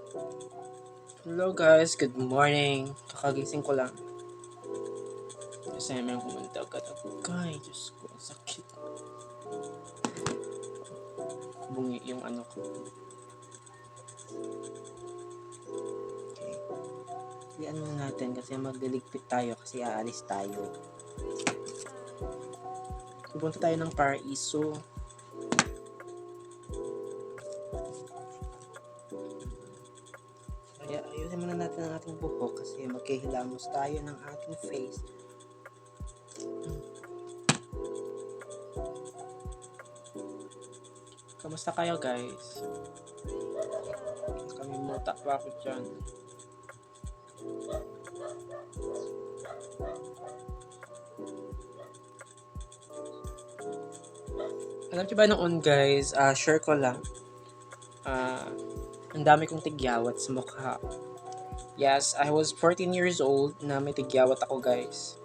Hello guys, good morning. Kakagising ko lang. Kasi may pumunta agad-agad. Diyos ko, ang sakit. Bungi yung ano ko. Okay. Iyan na natin kasi magdiligpit tayo kasi aalis tayo. Pupunta tayo ng Paraiso. Kaya ayusin muna natin ang ating buhok kasi magkihilamos tayo ng ating face. Kamusta kayo guys? Kami muta pa ako dyan. Alam niyo ba noon guys, share ko lang. Ang dami kong tigyawat sa mukha. Yes, I was 14 years old na may tigyawat ako guys.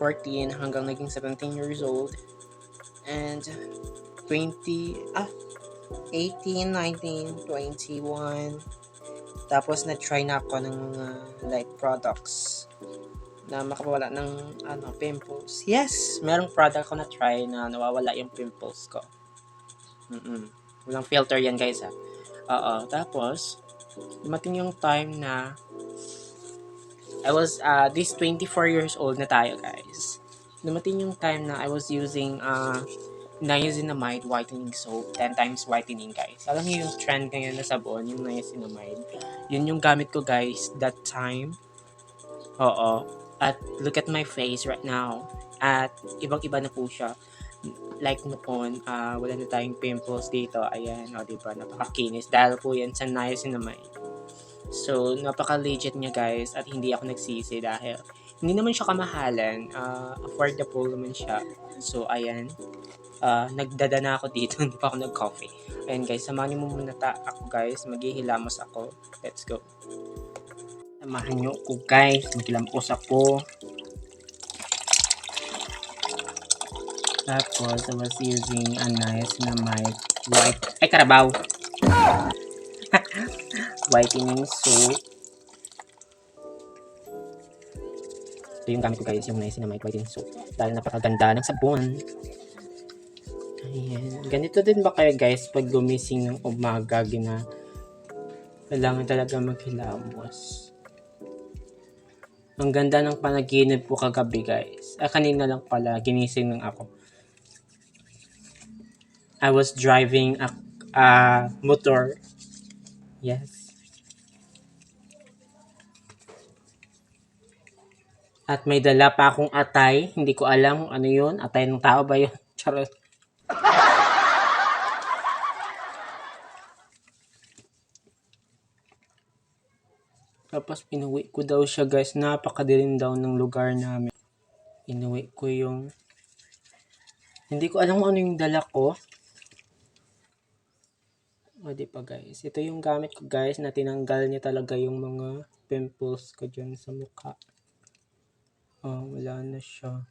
14 hanggang naging 17 years old. And 18, 19, 21. Tapos na-try na ako ng mga like products na makawala ng pimples. Yes, merong product ako na-try na nawawala yung pimples ko. Walang filter yan guys ha. Tapos dumating yung time na I was this 24 years old na tayo guys. Dumating yung time na I was using niacinamide whitening soap, 10 times whitening guys. Alam niyo yung trend ngayon na sabon, yung niacinamide. Yun yung gamit ko guys that time. At look at my face right now. At ibang-iba na po siya. Like noon, wala na tayong pimples dito. Ayan, diba? Napakakinis. Dahil po yan sa niacinamide. So, napaka-legit niya guys. At hindi ako nagsisi dahil hindi naman siya kamahalan. Affordable naman siya. So, ayan. Nagdada na ako dito. Hindi pa ako nag-coffee. Ayan guys, samahan niyo muna ako guys. Maghihilamos ako. Let's go. Samahan niyo ko guys. Maghilamos ako. Tapos, I was using a niacinamide white. Ay, karabaw! Whitening soap. Ito yung gamit ko guys, yung niacinamide whitening soap. Dahil napakaganda ng sabon. Ayan. Ganito din ba kayo guys pag gumising ng umaga kailangan talaga maghilamos. Ang ganda ng panaginip po kagabi guys. Kanina lang pala ginising ng ako. I was driving a motor. Yes. At may dala pa akong atay. Hindi ko alam kung ano yun. Atay ng tao ba yun? Charot. Tapos pinuwi ko daw siya guys. Napakadilim daw ng lugar namin. Pinuwi ko yung... Hindi ko alam kung ano yung dala ko. Diba guys? Ito yung gamit ko guys na tinanggal niya talaga yung mga pimples ko dyan sa mukha. Wala na siya.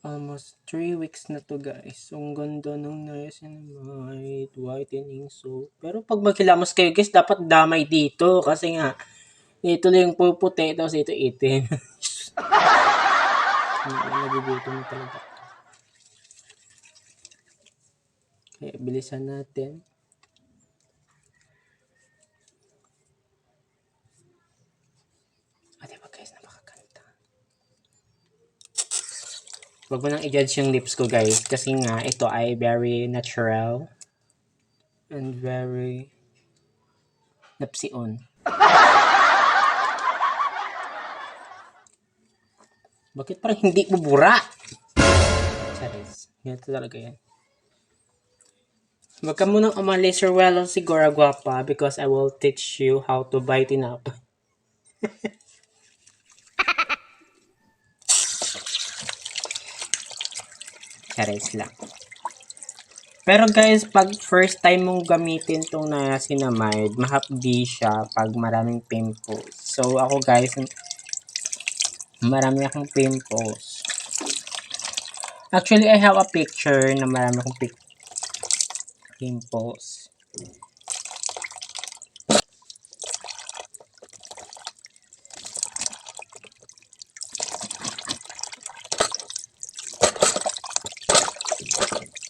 Almost 3 weeks na to guys. Ang ganda ng niacinamide whitening soap. Pero pag maghilamos kayo guys, dapat damay dito. Kasi nga, dito lang yung puputi. Tapos ito itim. Nagugutom na talaga. Kaya bilisan natin. Diba guys, napakaganda. Huwag mo nang i-judge yung lips ko guys. Kasi nga, ito ay very natural. And very napsion. Bakit parang hindi bubura? Charis. Ganito talaga yan. Huwag ka munang umalis, Ruelo, siguro guwapa, because I will teach you how to brighten up. Charis lang. Pero guys, pag first time mong gamitin tong niacinamide, mahapdi siya pag maraming pimples. So ako guys, marami akong pimples. Actually, I have a picture na marami akong pimples.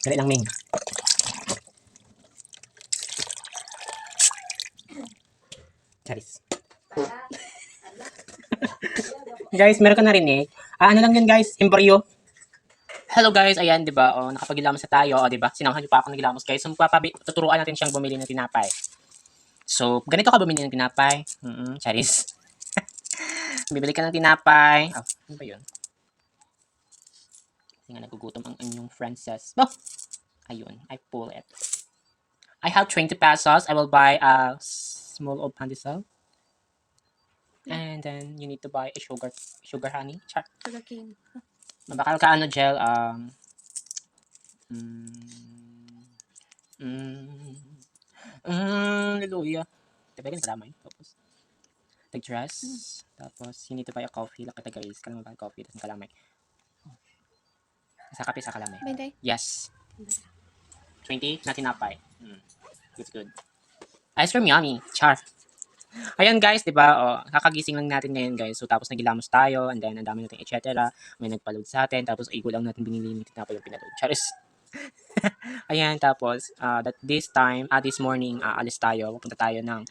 Dali lang, Ming. Charis. Guys, meron ka narinig? Ano lang yun, guys? Embryo. Hello guys, ayan, 'di ba? Oh, nakapaggilamos na tayo, oh, 'di ba? Sinamahan niyo pa ako ng gilamos, guys. So, tuturuan natin siyang bumili ng tinapay. So, ganito ka bumili ng tinapay. Charis. Bibili ka ng tinapay. Oh, ano ba 'yun? Hindi nga nagugutom ang inyong Frances. Oh, ayun, I pull it. I have 20 pesos. I will buy a small of pandesal. And then you need to buy a sugar honey. Sugar cane. Mabakal ka ano gel hallelujah. Diba ganun kalamay? Tapos nag-dress. Tapos you need to buy a coffee. Lakita guys. Kailangan mo buy coffee. Tapos kalamay. Sa kape sa kalamay. Bente. Yes. 20 na tinapay. Good, good. Ice cream yummy. Char. Ayan guys, 'di ba? Oh, kakagising lang natin ngayon guys. So tapos nagilamos tayo and then ang dami natin etc. May nagpa-load sa atin tapos igo lang natin binili yung tinapay yung pinaload. Charis. Ayan tapos this morning alis tayo. Pupunta tayo ng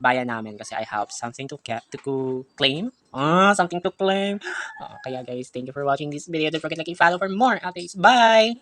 bayan namin kasi I have something to claim. Something to claim. Kaya guys, thank you for watching this video. Don't forget to like and follow for more updates. Bye.